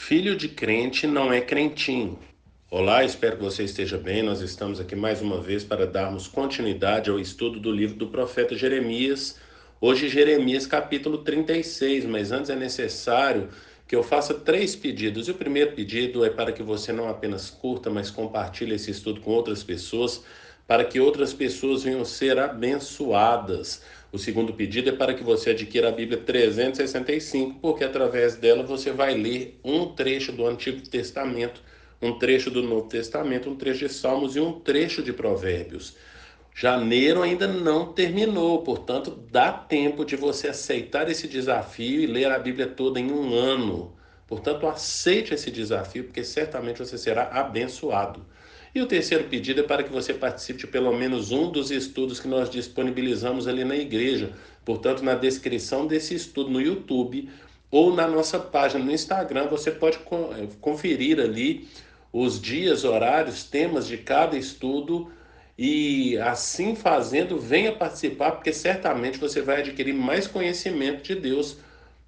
Filho de crente não é crentinho. Olá, espero que você esteja bem. Nós estamos aqui mais uma vez para darmos continuidade ao estudo do livro do profeta Jeremias. Hoje, Jeremias capítulo 36, mas antes é necessário que eu faça três pedidos. E o primeiro pedido é para que você não apenas curta, mas compartilhe esse estudo com outras pessoas, para que outras pessoas venham ser abençoadas. O segundo pedido é para que você adquira a Bíblia 365, porque através dela você vai ler um trecho do Antigo Testamento, um trecho do Novo Testamento, um trecho de Salmos e um trecho de Provérbios. Janeiro ainda não terminou, portanto, dá tempo de você aceitar esse desafio e ler a Bíblia toda em um ano. Portanto, aceite esse desafio, porque certamente você será abençoado. E o terceiro pedido é para que você participe de pelo menos um dos estudos que nós disponibilizamos ali na igreja. Portanto, na descrição desse estudo no YouTube ou na nossa página no Instagram, você pode conferir ali os dias, horários, temas de cada estudo e assim fazendo, venha participar, porque certamente você vai adquirir mais conhecimento de Deus,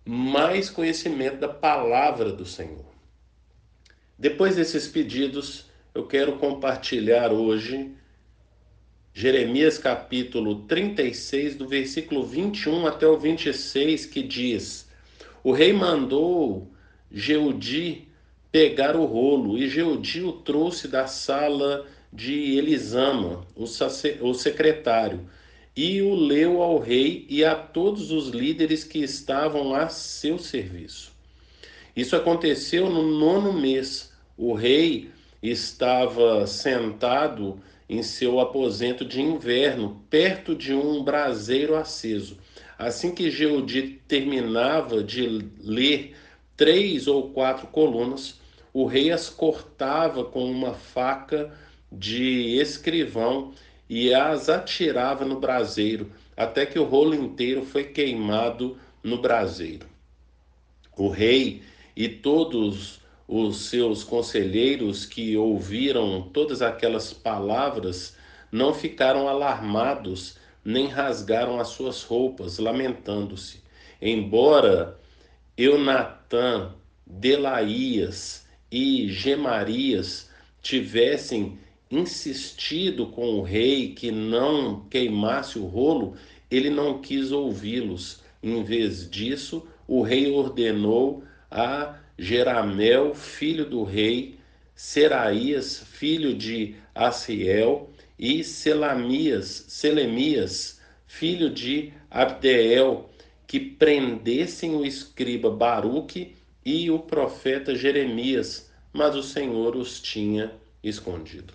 mais conhecimento da palavra do Senhor. Depois desses pedidos, eu quero compartilhar hoje Jeremias capítulo 36, do versículo 21 até o 26, que diz: O rei mandou Jeudi pegar o rolo, e Jeudi o trouxe da sala de Elisama, o secretário, e o leu ao rei e a todos os líderes que estavam a seu serviço. Isso aconteceu no 9º mês. O rei estava sentado em seu aposento de inverno, perto de um braseiro aceso. Assim que Jeudi terminava de ler 3 ou 4 colunas, o rei as cortava com uma faca de escrivão e as atirava no braseiro, até que o rolo inteiro foi queimado no braseiro. O rei e todos os seus conselheiros que ouviram todas aquelas palavras não ficaram alarmados, nem rasgaram as suas roupas, lamentando-se. Embora Eunatã, Delaías e Gemarias tivessem insistido com o rei que não queimasse o rolo, ele não quis ouvi-los. Em vez disso, o rei ordenou a Jeramel, filho do rei, Seraías, filho de Asiel, e Selemias, filho de Abdeel, que prendessem o escriba Baruque e o profeta Jeremias, mas o Senhor os tinha escondido.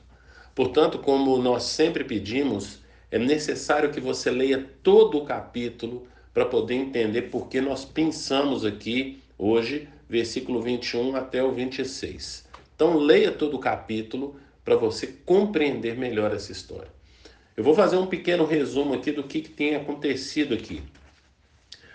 Portanto, como nós sempre pedimos, é necessário que você leia todo o capítulo para poder entender por que nós pensamos aqui hoje, versículo 21 até o 26. Então, leia todo o capítulo para você compreender melhor essa história. Eu vou fazer um pequeno resumo aqui do que tem acontecido aqui.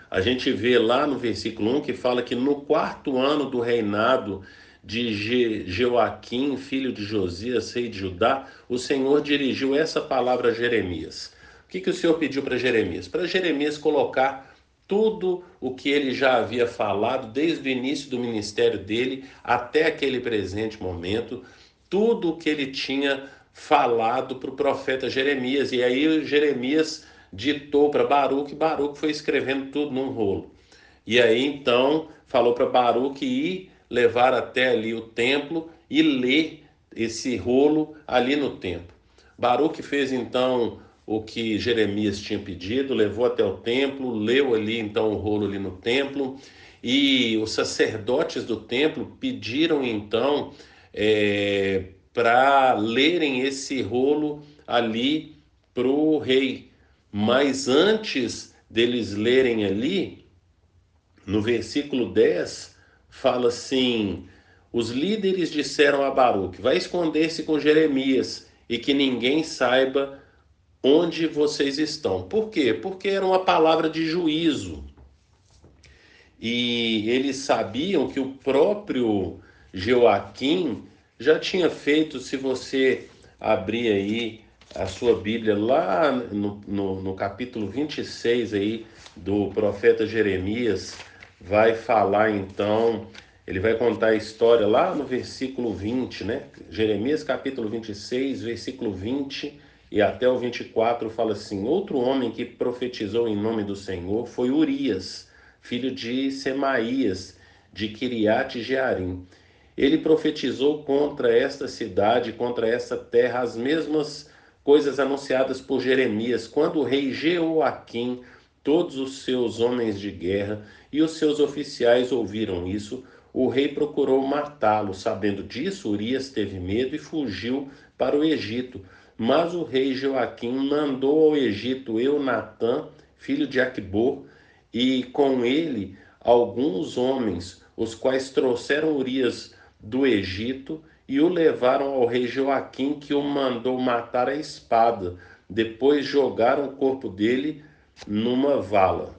A gente vê lá no versículo 1 que fala que no 4º ano do reinado de Joaquim, filho de Josias, rei de Judá, o Senhor dirigiu essa palavra a Jeremias. O que o Senhor pediu para Jeremias? Para Jeremias colocar tudo o que ele já havia falado desde o início do ministério dele até aquele presente momento, tudo o que ele tinha falado para o profeta Jeremias. E aí Jeremias ditou para Baruque, Baruque foi escrevendo tudo num rolo. E aí então falou para Baruque ir levar até ali o templo e ler esse rolo ali no templo. Baruque fez então o que Jeremias tinha pedido, levou até o templo, leu ali então o rolo ali no templo, e os sacerdotes do templo pediram então para lerem esse rolo ali para o rei. Mas antes deles lerem ali, no versículo 10, fala assim: os líderes disseram a Baruque: vai esconder-se com Jeremias e que ninguém saiba onde vocês estão. Por quê? Porque era uma palavra de juízo. E eles sabiam que o próprio Joaquim já tinha feito. Se você abrir aí a sua Bíblia lá no capítulo 26 aí do profeta Jeremias, vai falar então Ele vai contar a história lá no versículo 20, né? Jeremias capítulo 26, versículo 20 e até o 24 fala assim: outro homem que profetizou em nome do Senhor foi Urias, filho de Semaías, de Quiriate Jearim. Ele profetizou contra esta cidade, contra esta terra, as mesmas coisas anunciadas por Jeremias, quando o rei Jeoaquim, todos os seus homens de guerra e os seus oficiais ouviram isso. O rei procurou matá-lo. Sabendo disso, Urias teve medo e fugiu para o Egito. Mas o rei Joaquim mandou ao Egito Eunatã, filho de Aquibor, e com ele alguns homens, os quais trouxeram Urias do Egito e o levaram ao rei Joaquim, que o mandou matar a espada. Depois jogaram o corpo dele numa vala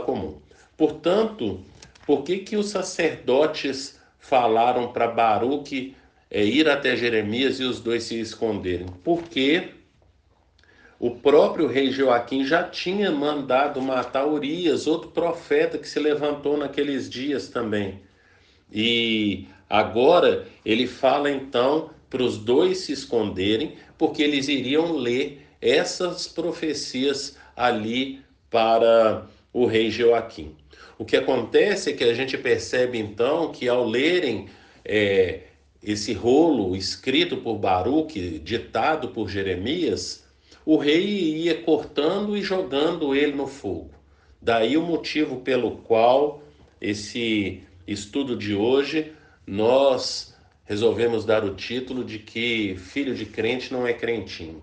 comum. Portanto, por que os sacerdotes falaram para Baruque ir até Jeremias e os dois se esconderem? Porque o próprio rei Joaquim já tinha mandado matar Urias, outro profeta que se levantou naqueles dias também. E agora ele fala então para os dois se esconderem, porque eles iriam ler essas profecias ali para o rei Joaquim. O que acontece é que a gente percebe então que ao lerem esse rolo escrito por Baruque, ditado por Jeremias, o rei ia cortando e jogando ele no fogo. Daí o motivo pelo qual esse estudo de hoje nós resolvemos dar o título de que filho de crente não é crentinho.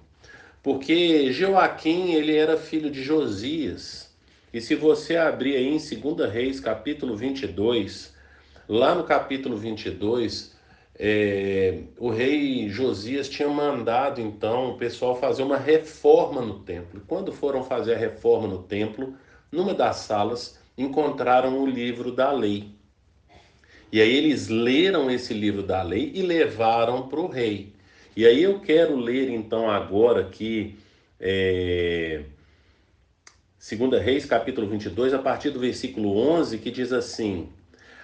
Porque Joaquim, ele era filho de Josias. E se você abrir aí em 2 Reis, capítulo 22, lá no capítulo 22, o rei Josias tinha mandado então o pessoal fazer uma reforma no templo. Quando foram fazer a reforma no templo, numa das salas encontraram o livro da lei. E aí eles leram esse livro da lei e levaram para o rei. E aí eu quero ler então agora aqui, 2 Reis, capítulo 22, a partir do versículo 11, que diz assim: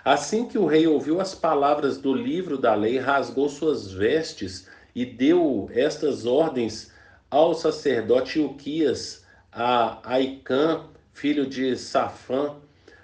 assim que o rei ouviu as palavras do livro da lei, rasgou suas vestes e deu estas ordens ao sacerdote Ilquias, a Aicã, filho de Safã,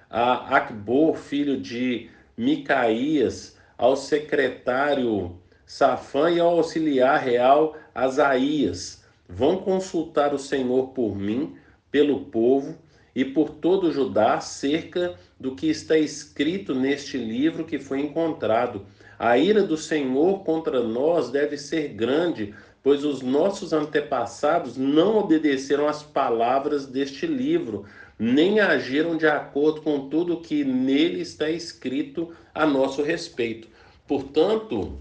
a Acbor, filho de Micaías, ao secretário Safã e ao auxiliar real Asaías: vão consultar o Senhor por mim, pelo povo e por todo Judá acerca do que está escrito neste livro que foi encontrado. A ira do Senhor contra nós deve ser grande, pois os nossos antepassados não obedeceram às palavras deste livro, nem agiram de acordo com tudo o que nele está escrito a nosso respeito. Portanto,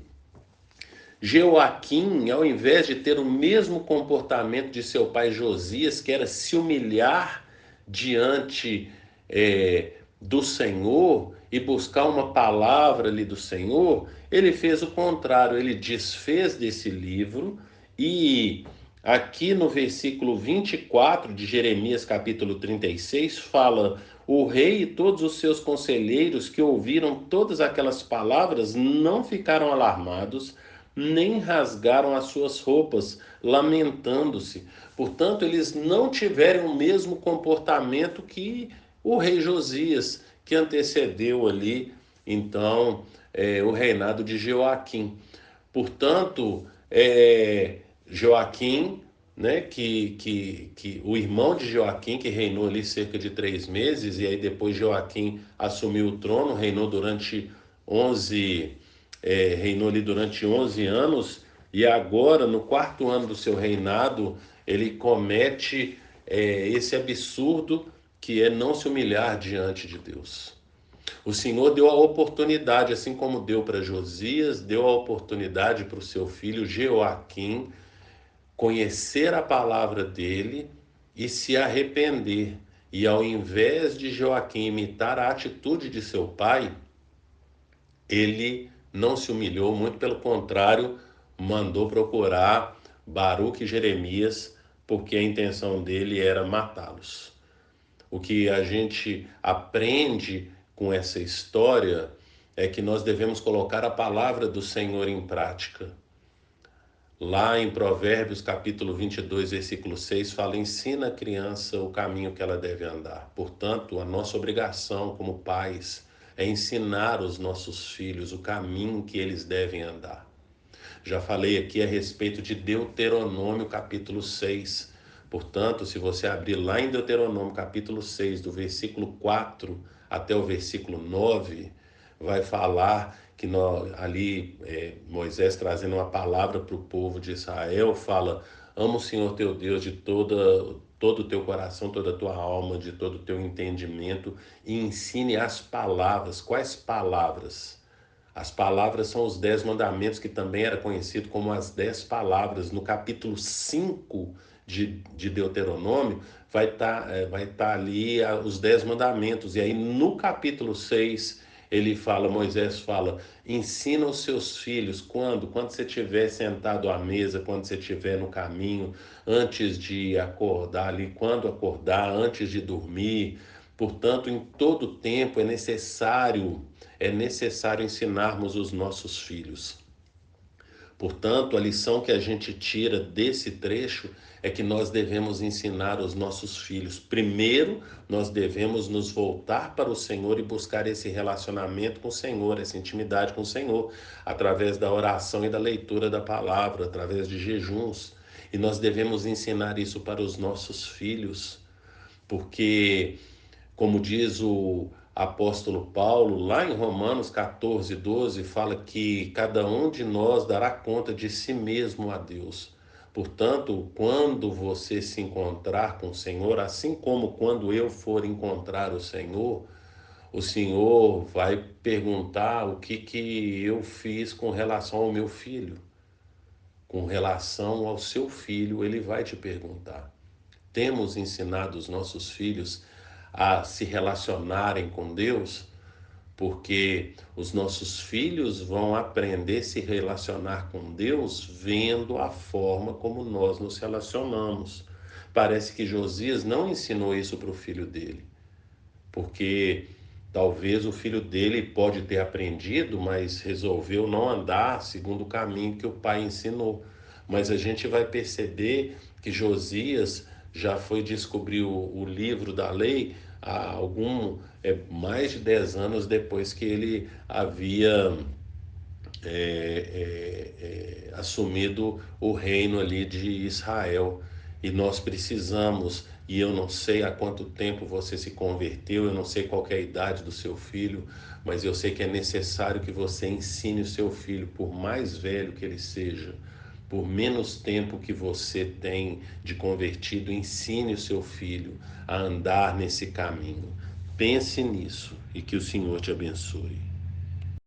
Jeoaquim, ao invés de ter o mesmo comportamento de seu pai Josias, que era se humilhar diante do Senhor e buscar uma palavra ali do Senhor, ele fez o contrário, ele desfez desse livro e aqui no versículo 24 de Jeremias capítulo 36 fala: o rei e todos os seus conselheiros que ouviram todas aquelas palavras não ficaram alarmados, nem rasgaram as suas roupas, lamentando-se. Portanto, eles não tiveram o mesmo comportamento que o rei Josias, que antecedeu ali, então, o reinado de Joaquim. Portanto, Joaquim, né, que o irmão de Joaquim, que reinou ali cerca de 3 meses, e aí depois Joaquim assumiu o trono, reinou ali durante 11 anos, e agora, no 4º ano do seu reinado, ele comete esse absurdo que é não se humilhar diante de Deus. O Senhor deu a oportunidade, assim como deu para Josias, deu a oportunidade para o seu filho Jeoaquim conhecer a palavra dele e se arrepender. E ao invés de Joaquim imitar a atitude de seu pai, ele não se humilhou, muito pelo contrário, mandou procurar Baruque e Jeremias, porque a intenção dele era matá-los. O que a gente aprende com essa história é que nós devemos colocar a palavra do Senhor em prática. Lá em Provérbios capítulo 22, versículo 6, fala: ensina a criança o caminho que ela deve andar. Portanto, a nossa obrigação como pais é ensinar os nossos filhos o caminho que eles devem andar. Já falei aqui a respeito de Deuteronômio capítulo 6. Portanto, se você abrir lá em Deuteronômio capítulo 6, do versículo 4 até o versículo 9, vai falar que Moisés trazendo uma palavra para o povo de Israel, fala: ama o Senhor teu Deus de todo o teu coração, toda a tua alma, de todo o teu entendimento, e ensine as palavras. Quais palavras? As palavras são os 10 mandamentos, que também era conhecido como as 10 palavras. No capítulo 5 de Deuteronômio, vai tá ali os 10 mandamentos. E aí no capítulo 6, Moisés fala: ensina os seus filhos quando você estiver sentado à mesa, quando você estiver no caminho, antes de acordar ali, quando acordar, antes de dormir. Portanto, em todo tempo é necessário ensinarmos os nossos filhos. Portanto, a lição que a gente tira desse trecho é que nós devemos ensinar os nossos filhos. Primeiro, nós devemos nos voltar para o Senhor e buscar esse relacionamento com o Senhor, essa intimidade com o Senhor, através da oração e da leitura da palavra, através de jejuns. E nós devemos ensinar isso para os nossos filhos, porque, como diz o apóstolo Paulo, lá em Romanos 14, 12, fala que cada um de nós dará conta de si mesmo a Deus. Portanto, quando você se encontrar com o Senhor, assim como quando eu for encontrar o Senhor vai perguntar o que eu fiz com relação ao meu filho. Com relação ao seu filho, ele vai te perguntar. Temos ensinado os nossos filhos a se relacionarem com Deus? Porque os nossos filhos vão aprender a se relacionar com Deus vendo a forma como nós nos relacionamos. Parece que Josias não ensinou isso para o filho dele, porque talvez o filho dele pode ter aprendido, mas resolveu não andar segundo o caminho que o pai ensinou. Mas a gente vai perceber que Josias já foi descobrir o livro da lei há mais de 10 anos depois que ele havia assumido o reino ali de Israel. E nós precisamos, e eu não sei há quanto tempo você se converteu, eu não sei qual é a idade do seu filho, mas eu sei que é necessário que você ensine o seu filho, por mais velho que ele seja, por menos tempo que você tem de convertido, ensine o seu filho a andar nesse caminho. Pense nisso e que o Senhor te abençoe.